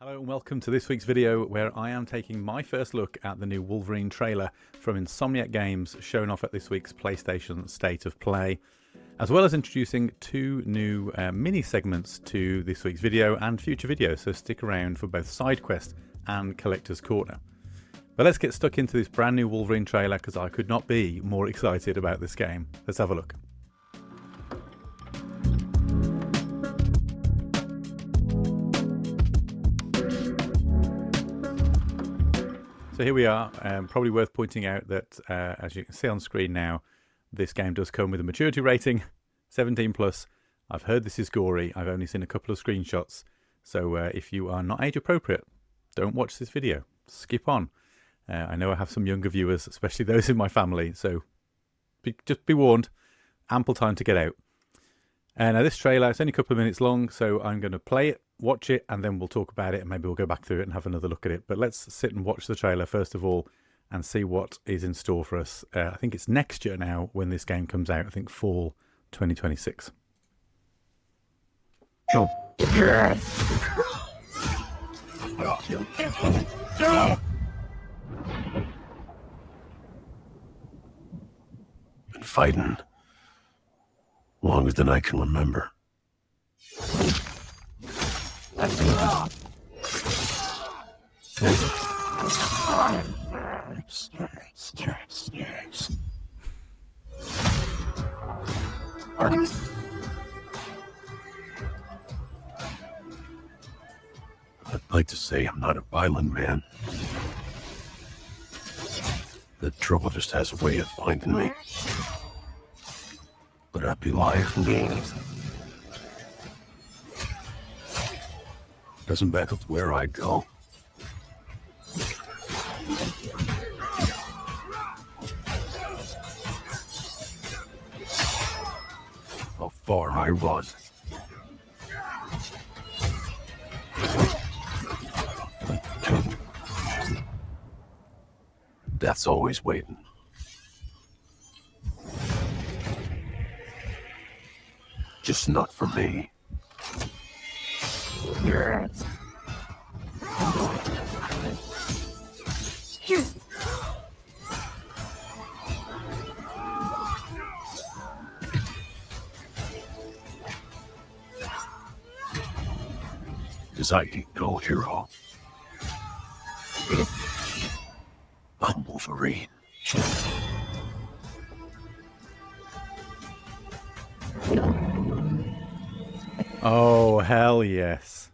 Hello and welcome to this week's video where I am taking my first look at the new Wolverine trailer from Insomniac Games shown off at this week's PlayStation State of Play, as well as introducing two new mini segments to this week's video and future videos, so stick around for both SideQuest and Collector's Corner. But let's get stuck into this brand new Wolverine trailer because I could not be more excited about this game. Let's have a look. So here we are. Probably worth pointing out that, as you can see on screen now, this game does come with a maturity rating, 17 plus. I've heard this is gory. I've only seen a couple of screenshots. So if you are not age appropriate, don't watch this video. Skip on. I know I have some younger viewers, especially those in my family. So just be warned, ample time to get out. Now this trailer, it's only a couple of minutes long, so I'm going to play it, watch it, and then we'll talk about it, and maybe we'll go back through it and have another look at it. But let's sit and watch the trailer first of all and see what is in store for us. I think it's next year now when this game comes out. I think fall 2026. Oh. Been fighting longer than I can remember. I'd like to say I'm not a violent man. The trouble just has a way of finding me. But I'd be lying. Doesn't matter where I go. How far I run. Death's always waiting. Just not for me. Cause I ain't no hero. I'm Wolverine. Oh, hell yes.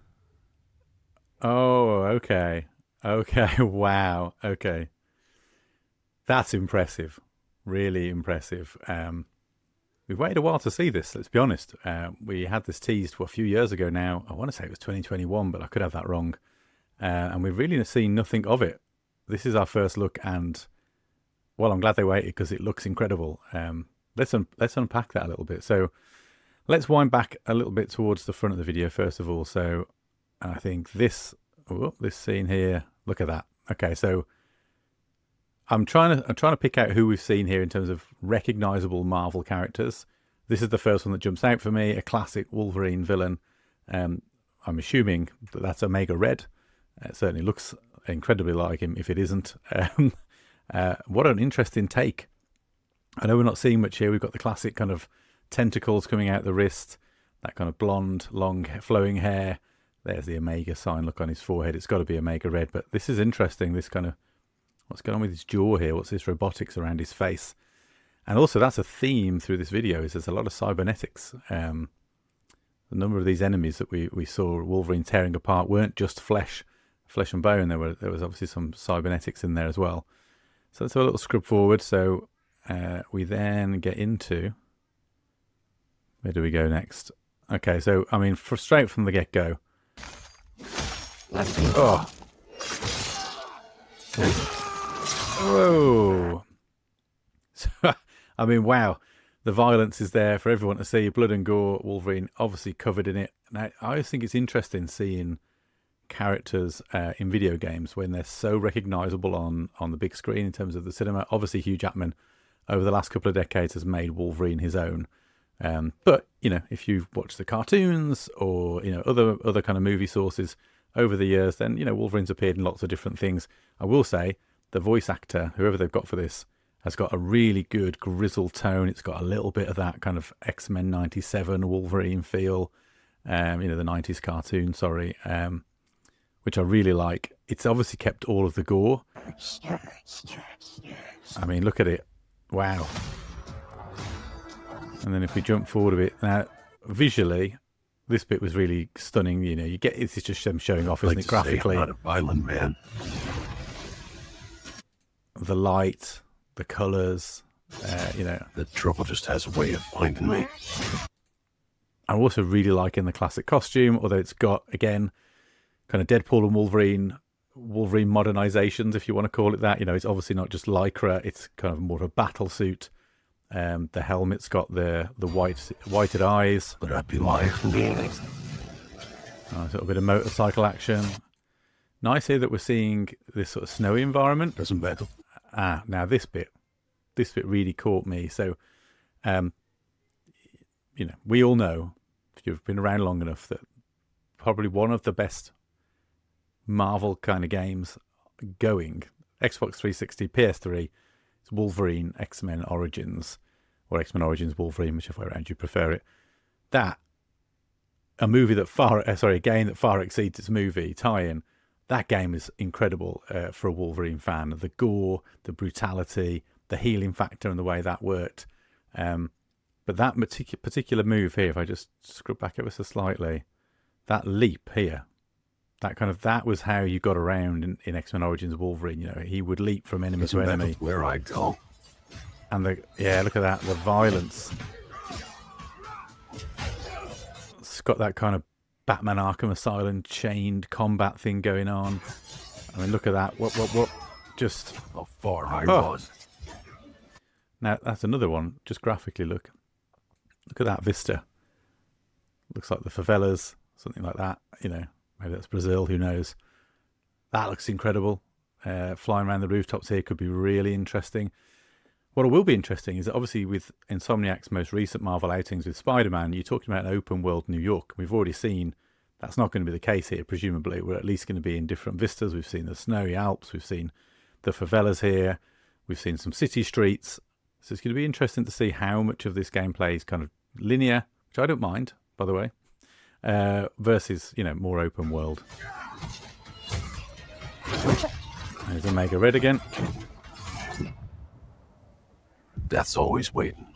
Oh, okay. Okay, wow. Okay. That's impressive. Really impressive. We've waited a while to see this, let's be honest. We had this teased a few years ago now. I want to say it was 2021, but I could have that wrong. And we've really seen nothing of it. This is our first look, and, well, I'm glad they waited because it looks incredible. Let's unpack that a little bit. So let's wind back a little bit towards the front of the video first of all. So I think this scene here, look at that. Okay, so I'm trying to pick out who we've seen here in terms of recognizable Marvel characters. This is the first one that jumps out for me, a classic Wolverine villain. I'm assuming that that's Omega Red. It certainly looks incredibly like him if it isn't. What an interesting take. I know we're not seeing much here. We've got the classic kind of tentacles coming out the wrist, that kind of blonde, long, flowing hair. There's the Omega sign, look on his forehead. It's got to be Omega Red, but this is interesting, this kind of, what's going on with his jaw here? What's this robotics around his face? And also that's a theme through this video, is there's a lot of cybernetics. The number of these enemies that we saw Wolverine tearing apart weren't just flesh and bone. There was obviously some cybernetics in there as well. So let's have a little scrub forward. So we then get into, where do we go next? Okay, so I mean, straight from the get-go. Oh. Whoa. So, I mean, wow. The violence is there for everyone to see. Blood and gore. Wolverine obviously covered in it. Now, I always think it's interesting seeing characters in video games when they're so recognizable on the big screen in terms of the cinema. Obviously, Hugh Jackman over the last couple of decades has made Wolverine his own. But, you know, if you've watched the cartoons or, you know, other kind of movie sources, over the years, then, you know, Wolverine's appeared in lots of different things. I will say the voice actor, whoever they've got for this, has got a really good grizzled tone. It's got a little bit of that kind of X-Men 97 Wolverine feel, you know, the 90s cartoon, sorry, which I really like. It's obviously kept all of the gore. I mean, look at it. Wow. And then if we jump forward a bit, now, visually, this bit was really stunning. You know, you get, it's just them showing off, isn't it, graphically? I'm not a violent man. The light, the colours, you know. The trouble just has a way of finding me. I'm also really liking the classic costume, although it's got, again, kind of Deadpool and Wolverine modernizations, if you want to call it that. You know, it's obviously not just Lycra, it's kind of more of a battle suit. The helmet's got the whited eyes. But I'd be lying. A little bit of motorcycle action. Nice here that we're seeing this sort of snowy environment. Doesn't matter. Now this bit really caught me. So, you know, we all know, if you've been around long enough, that probably one of the best Marvel kind of games going, Xbox 360, PS3, it's Wolverine X-Men Origins, or X-Men Origins Wolverine, whichever way around you prefer it. That, a game that far exceeds its movie tie-in. That game is incredible for a Wolverine fan. The gore, the brutality, the healing factor, and the way that worked. But that particular move here, if I just scrub back ever so slightly, that leap here, that was how you got around in X-Men Origins Wolverine. You know, he would leap from enemy to enemy. Where I go. And look at that, the violence. It's got that kind of Batman Arkham Asylum chained combat thing going on. I mean, look at that. What? Just How far I was. Now, that's another one. Just graphically, look at that vista. Looks like the favelas, something like that. You know, maybe that's Brazil, who knows. That looks incredible. Flying around the rooftops here could be really interesting. What will be interesting is that obviously with Insomniac's most recent Marvel outings with Spider-Man, you're talking about an open world New York. We've already seen that's not going to be the case here, presumably. We're at least going to be in different vistas. We've seen the snowy Alps. We've seen the favelas here. We've seen some city streets. So it's going to be interesting to see how much of this gameplay is kind of linear, which I don't mind, by the way, versus, you know, more open world. There's Omega Red again. Death's always waiting.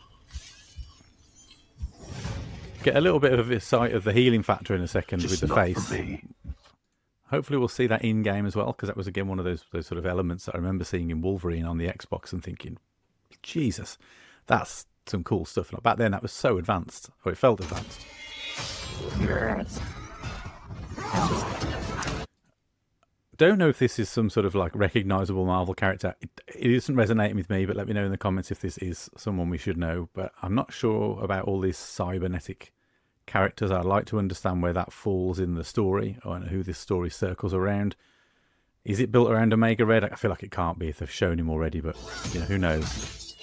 Get a little bit of a sight of the healing factor in a second Just with the not face. for me. Hopefully we'll see that in game as well, because that was again one of those sort of elements that I remember seeing in Wolverine on the Xbox and thinking, Jesus, that's some cool stuff. Like back then, that was so advanced, or it felt advanced. Don't know if this is some sort of like recognizable Marvel character. It isn't resonating with me, but let me know in the comments if this is someone we should know. But I'm not sure about all these cybernetic characters. I'd like to understand where that falls in the story, or who this story circles around. Is it built around Omega Red? I feel like it can't be if they've shown him already, but you know, who knows?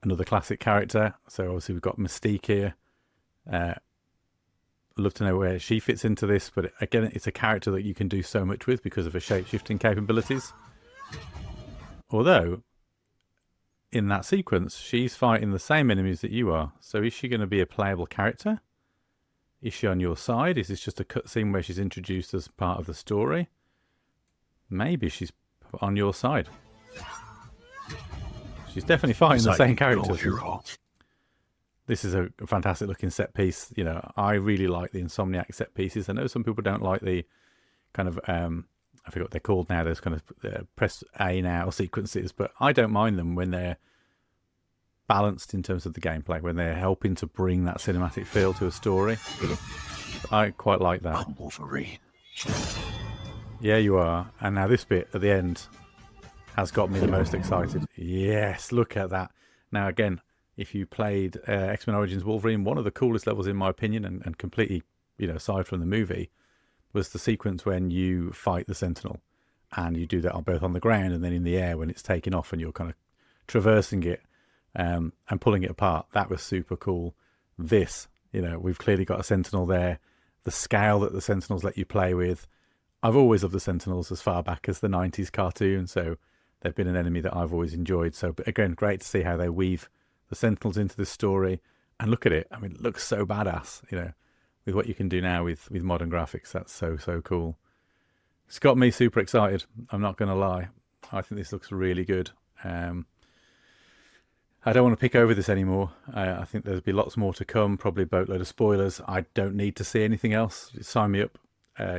Another classic character. So obviously we've got Mystique here. I'd love to know where she fits into this, but again, it's a character that you can do so much with because of her shape-shifting capabilities. Although, in that sequence, she's fighting the same enemies that you are. So is she going to be a playable character? Is she on your side? Is this just a cutscene where she's introduced as part of the story? Maybe she's on your side. She's definitely fighting the same characters. This is a fantastic looking set piece. You know, I really like the Insomniac set pieces. I know some people don't like the kind of, I forget what they're called now, those kind of press A now sequences, but I don't mind them when they're balanced in terms of the gameplay, when they're helping to bring that cinematic feel to a story. I quite like that. I'm Wolverine. Yeah, you are. And now this bit at the end has got me the most excited. Yes, look at that. Now again, if you played X-Men Origins Wolverine, one of the coolest levels in my opinion, and completely, you know, aside from the movie, was the sequence when you fight the Sentinel, and you do that both on the ground and then in the air when it's taking off and you're kind of traversing it. and pulling it apart. That was super cool. This, we've clearly got a Sentinel there. The scale that the Sentinels let you play with. I've always loved the Sentinels as far back as the 90s cartoon, so they've been an enemy that I've always enjoyed. So, but again, great to see how they weave the Sentinels into this story. And look at it. I mean, it looks so badass, with what you can do now with modern graphics. That's so cool. It's got me super excited. I'm not going to lie. I think this looks really good. I don't want to pick over this anymore. I think there'll be lots more to come, probably a boatload of spoilers. I don't need to see anything else. Sign me up.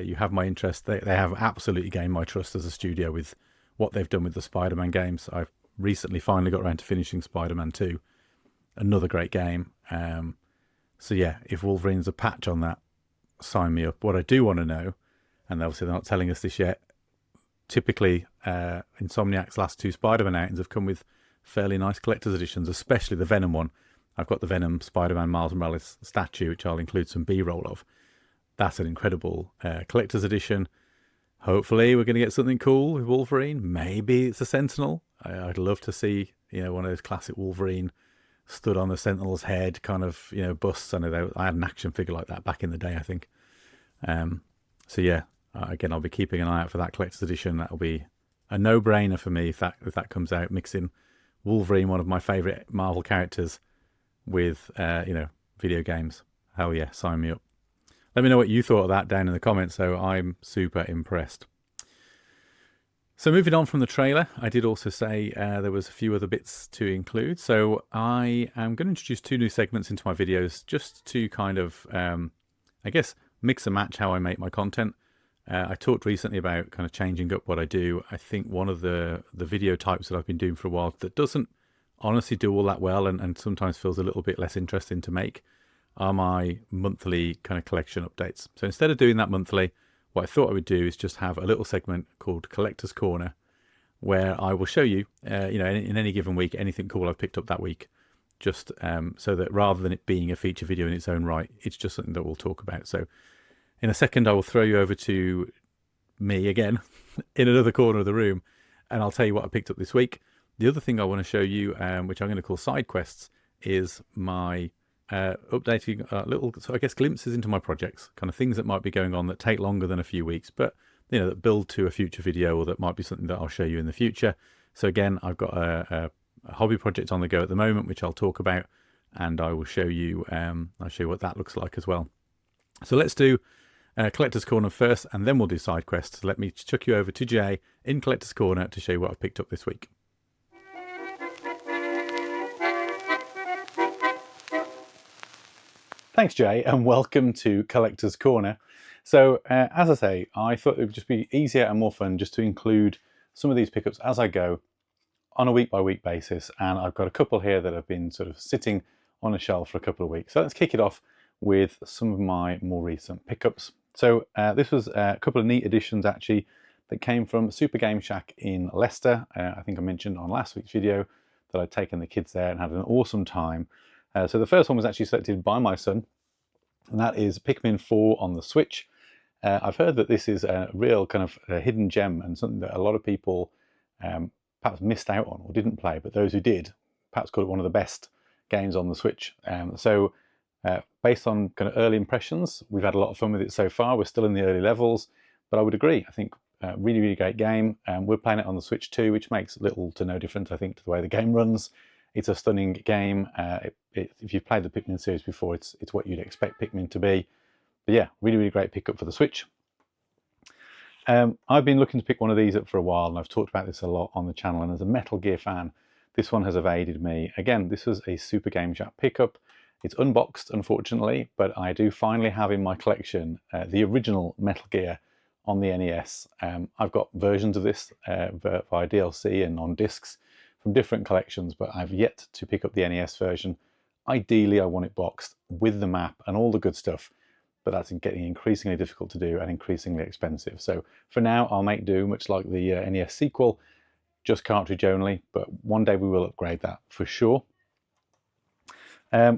You have my interest. They have absolutely gained my trust as a studio with what they've done with the Spider-Man games. I've recently finally got around to finishing Spider-Man 2. Another great game. So yeah, if Wolverine's a patch on that, sign me up. What I do want to know, and obviously they're not telling us this yet, typically Insomniac's last 2 Spider-Man outings have come with fairly nice collector's editions, especially the Venom one. I've got the Venom Spider-Man Miles Morales statue, which I'll include some B-roll of. That's an incredible collector's edition. Hopefully we're going to get something cool with Wolverine. Maybe it's a Sentinel. I'd love to see, one of those classic Wolverine stood on the Sentinel's head kind of, busts. I know I had an action figure like that back in the day, I think. So yeah, again, I'll be keeping an eye out for that collector's edition. That'll be a no-brainer for me if that comes out, mixing Wolverine, one of my favourite Marvel characters, with video games. Hell yeah, sign me up. Let me know what you thought of that down in the comments. So I'm super impressed. So moving on from the trailer, I did also say there was a few other bits to include. So I am going to introduce 2 new segments into my videos just to kind of, I guess, mix and match how I make my content. I talked recently about kind of changing up what I do. I think one of the video types that I've been doing for a while that doesn't honestly do all that well and sometimes feels a little bit less interesting to make are my monthly kind of collection updates. So instead of doing that monthly, what I thought I would do is just have a little segment called Collector's Corner, where I will show you, in any given week, anything cool I've picked up that week, just so that rather than it being a feature video in its own right, it's just something that we'll talk about. So in a second, I will throw you over to me again in another corner of the room, and I'll tell you what I picked up this week. The other thing I want to show you, which I'm going to call SideQuests, is my updating little, so I guess, glimpses into my projects, kind of things that might be going on that take longer than a few weeks, but that build to a future video, or that might be something that I'll show you in the future. So again, I've got a hobby project on the go at the moment, which I'll talk about, and I will show you. I'll show you what that looks like as well. So let's do Collector's Corner first, and then we'll do SideQuests. So let me chuck you over to Jay in Collector's Corner to show you what I've picked up this week. Thanks, Jay, and welcome to Collector's Corner. So, as I say, I thought it would just be easier and more fun just to include some of these pickups as I go on a week-by-week basis, and I've got a couple here that have been sort of sitting on a shelf for a couple of weeks. So let's kick it off with some of my more recent pickups. So this was a couple of neat additions, actually, that came from Super Game Shack in Leicester. I think I mentioned on last week's video that I'd taken the kids there and had an awesome time. So the first one was actually selected by my son, and that is Pikmin 4 on the Switch. I've heard that this is a real kind of a hidden gem and something that a lot of people perhaps missed out on or didn't play, but those who did perhaps called it one of the best games on the Switch. So based on kind of early impressions, we've had a lot of fun with it so far. We're still in the early levels, but I would agree. I think really, really great game. We're playing it on the Switch too, which makes little to no difference, I think, to the way the game runs. It's a stunning game. If you've played the Pikmin series before, it's what you'd expect Pikmin to be. But yeah, really, really great pickup for the Switch. I've been looking to pick one of these up for a while, and I've talked about this a lot on the channel, and as a Metal Gear fan, this one has evaded me. Again, this was a Super Game Shack pickup. It's unboxed, unfortunately, but I do finally have in my collection the original Metal Gear on the NES. I've got versions of this via DLC and on discs from different collections, but I've yet to pick up the NES version. Ideally, I want it boxed with the map and all the good stuff, but that's getting increasingly difficult to do and increasingly expensive. So for now, I'll make do, much like the NES sequel, just cartridge only, but one day we will upgrade that for sure.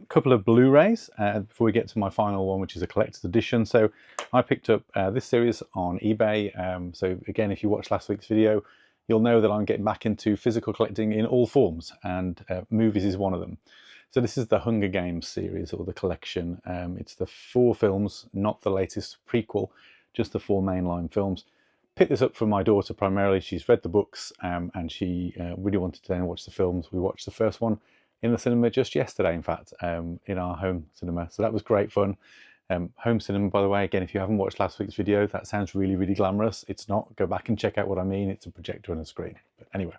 Couple of Blu-rays before we get to my final one, which is a collector's edition. So I picked up this series on eBay. So again, if you watched last week's video, you'll know that I'm getting back into physical collecting in all forms, and movies is one of them. So this is the Hunger Games series, or the collection. It's the 4 films, not the latest prequel, just the 4 mainline films. Picked this up from my daughter primarily. She's read the books, and she really wanted to then watch the films. We watched the first one in the cinema just yesterday, in fact, in our home cinema. So that was great fun. Home cinema, by the way, again, if you haven't watched last week's video, that sounds really, really glamorous. It's not. Go back and check out what I mean. It's a projector and a screen. But anyway,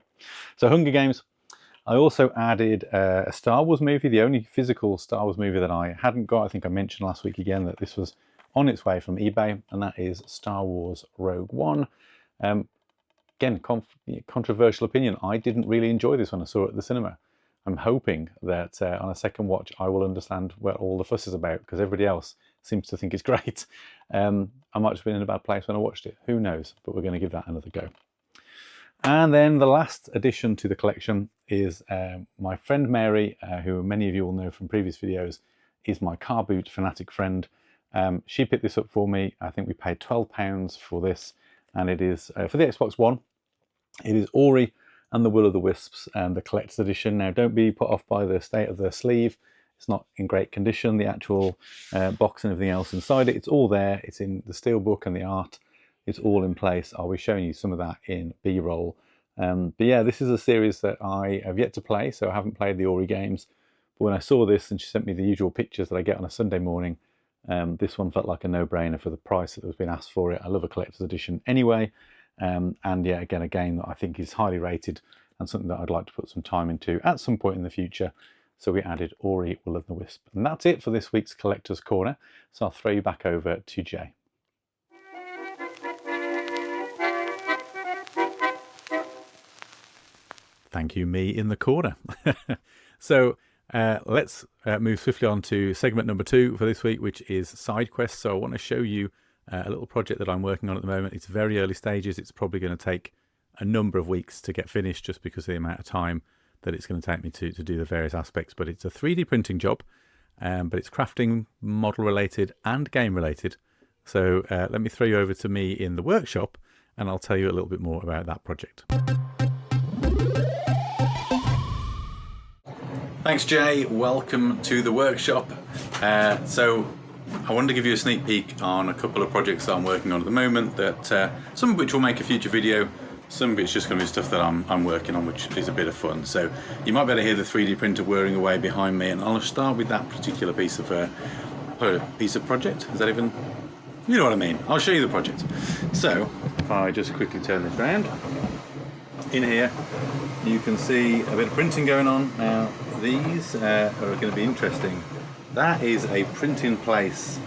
so Hunger Games. I also added a Star Wars movie, the only physical Star Wars movie that I hadn't got. I think I mentioned last week again that this was on its way from eBay, and that is Star Wars Rogue One. Again, controversial opinion. I didn't really enjoy this when I saw it at the cinema. I'm hoping that on a second watch I will understand what all the fuss is about, because everybody else seems to think it's great. I might have been in a bad place when I watched it. Who knows? But we're going to give that another go. And then the last addition to the collection is my friend Mary, who many of you will know from previous videos, is my car boot fanatic friend. She picked this up for me. I think we paid £12 for this, and it is for the Xbox One. It is Ori and the Will of the Wisps, and the collector's edition. Now, don't be put off by the state of the sleeve. It's not in great condition. The actual box and everything else inside it, it's all there. It's in the steelbook and the art. It's all in place. I'll be showing you some of that in B-roll. But yeah, this is a series that I have yet to play, so I haven't played the Ori games. But when I saw this, and she sent me the usual pictures that I get on a Sunday morning, this one felt like a no-brainer for the price that was being asked for it. I love a collector's edition anyway. And yeah, again, a game that I think is highly rated and something that I'd like to put some time into at some point in the future. So we added Ori, Will of the Wisp. And that's it for this week's Collector's Corner. So I'll throw you back over to Jay. Thank you, me in the corner. So let's move swiftly on to segment number 2 for this week, which is SideQuest. So I want to show you a little project that I'm working on at the moment. It's very early stages. It's probably going to take a number of weeks to get finished, just because of the amount of time that it's going to take me to do the various aspects. But it's a 3D printing job, but it's crafting, model related and game related. So let me throw you over to me in the workshop, and I'll tell you a little bit more about that project. Thanks, Jay. Welcome to the workshop. So I wanted to give you a sneak peek on a couple of projects that I'm working on at the moment, that some of which will make a future video, some of it's just going to be stuff that I'm working on, which is a bit of fun. So you might be able to hear the 3D printer whirring away behind me, and I'll start with that particular piece of project. Is that even... You know what I mean. I'll show you the project. So if I just quickly turn this around, in here you can see a bit of printing going on. Now these are going to be interesting. That is a print-in-place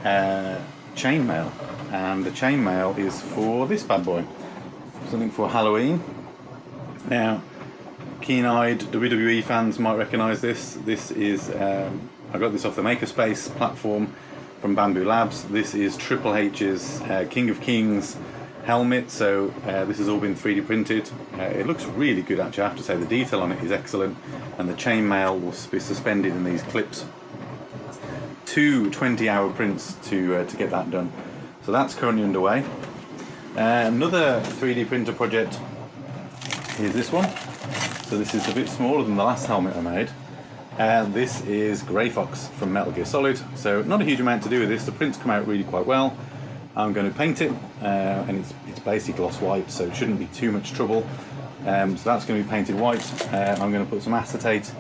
chainmail, and the chainmail is for this bad boy, something for Halloween. Now, keen-eyed WWE fans might recognise this. This is I got this off the Makerspace platform from Bamboo Labs. This is Triple H's King of Kings helmet. So this has all been 3D printed. It looks really good, actually. I have to say the detail on it is excellent, and the chainmail will be suspended in these clips. 2 20-hour prints to get that done. So that's currently underway. Another 3D printer project is this one. So this is a bit smaller than the last helmet I made. This is Grey Fox from Metal Gear Solid. So not a huge amount to do with this. The prints come out really quite well. I'm going to paint it, and it's basically gloss white, so it shouldn't be too much trouble. So that's going to be painted white. I'm going to put some acetate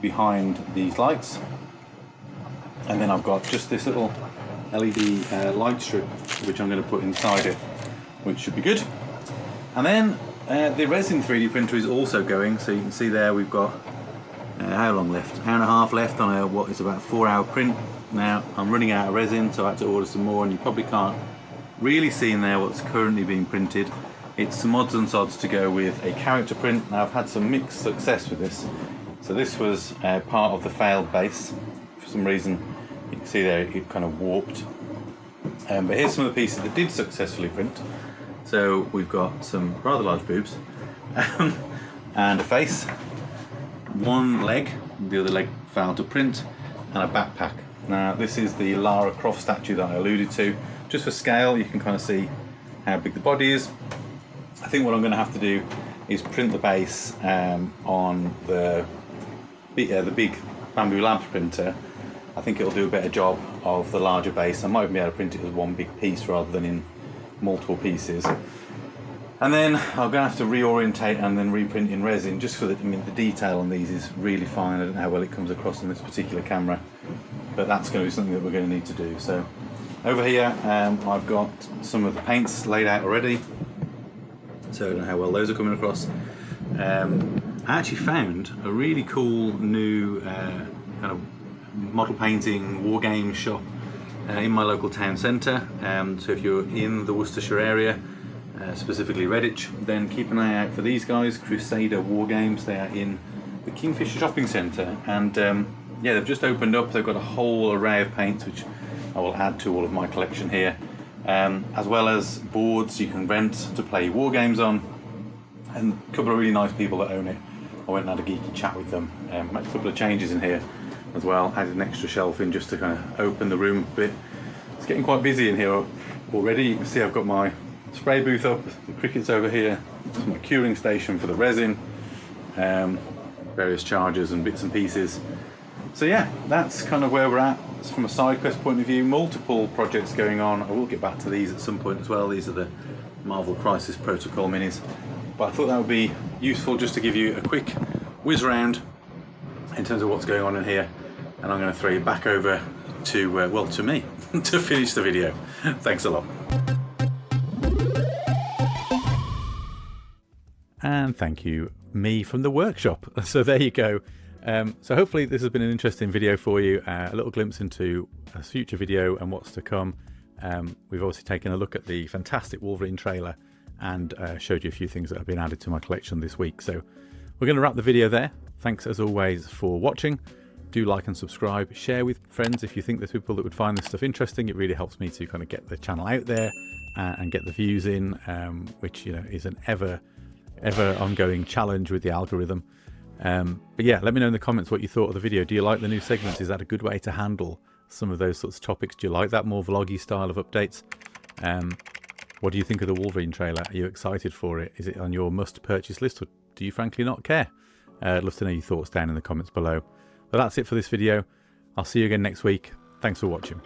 behind these lights. And then I've got just this little LED light strip, which I'm going to put inside it, which should be good. And then the resin 3D printer is also going, so you can see there we've got how long left? Hour and a half left on a what is about 4-hour print. Now I'm running out of resin, so I had to order some more, and you probably can't really see in there what's currently being printed. It's some odds and sods to go with a character print. Now I've had some mixed success with this. So this was part of the failed base. For some reason, you can see there it kind of warped. But here's some of the pieces that did successfully print. So we've got some rather large boobs and a face, one leg, the other leg failed to print, and a backpack. Now this is the Lara Croft statue that I alluded to. Just for scale, you can kind of see how big the body is. I think what I'm going to have to do is print the base on the big Bamboo Labs printer. I think it'll do a better job of the larger base. I might even be able to print it as one big piece rather than in multiple pieces. And then I'm going to have to reorientate and then reprint in resin, just for the, I mean, the detail on these is really fine. I don't know how well it comes across in this particular camera, but that's going to be something that we're going to need to do. So over here I've got some of the paints laid out already, so I don't know how well those are coming across. I actually found a really cool new kind of model painting war game shop in my local town centre. So if you're in the Worcestershire area, specifically Redditch, then keep an eye out for these guys, Crusader War Games. They are in the Kingfisher Shopping Centre, and yeah, they've just opened up. They've got a whole array of paints which I will add to all of my collection here, as well as boards you can rent to play war games on, and a couple of really nice people that own it. I went and had a geeky chat with them. Made a couple of changes in here as well, added an extra shelf in just to kind of open the room a bit. It's getting quite busy in here already. You can see I've got my spray booth up, the crickets over here, it's my curing station for the resin, various chargers and bits and pieces. So yeah, that's kind of where we're at. It's from a SideQuest point of view, multiple projects going on. I will get back to these at some point as well. These are the Marvel Crisis Protocol minis, but I thought that would be useful just to give you a quick whiz round in terms of what's going on in here, and I'm going to throw you back over to well, to me to finish the video. Thanks a lot. And thank you, me from the workshop. So there you go. So hopefully this has been an interesting video for you, a little glimpse into a future video and what's to come. We've obviously taken a look at the fantastic Wolverine trailer and showed you a few things that have been added to my collection this week. So we're going to wrap the video there. Thanks as always for watching. Do like and subscribe, share with friends if you think there's people that would find this stuff interesting. It really helps me to kind of get the channel out there and get the views in, which, you know, is an ever ongoing challenge with the algorithm. But yeah, let me know in the comments what you thought of the video. Do you like the new segments? Is that a good way to handle some of those sorts of topics? Do you like that more vloggy style of updates? What do you think of the Wolverine trailer? Are you excited for it? Is it on your must purchase list, or do you frankly not care? I'd love to know your thoughts down in the comments below. But that's it for this video. I'll see you again next week. Thanks for watching.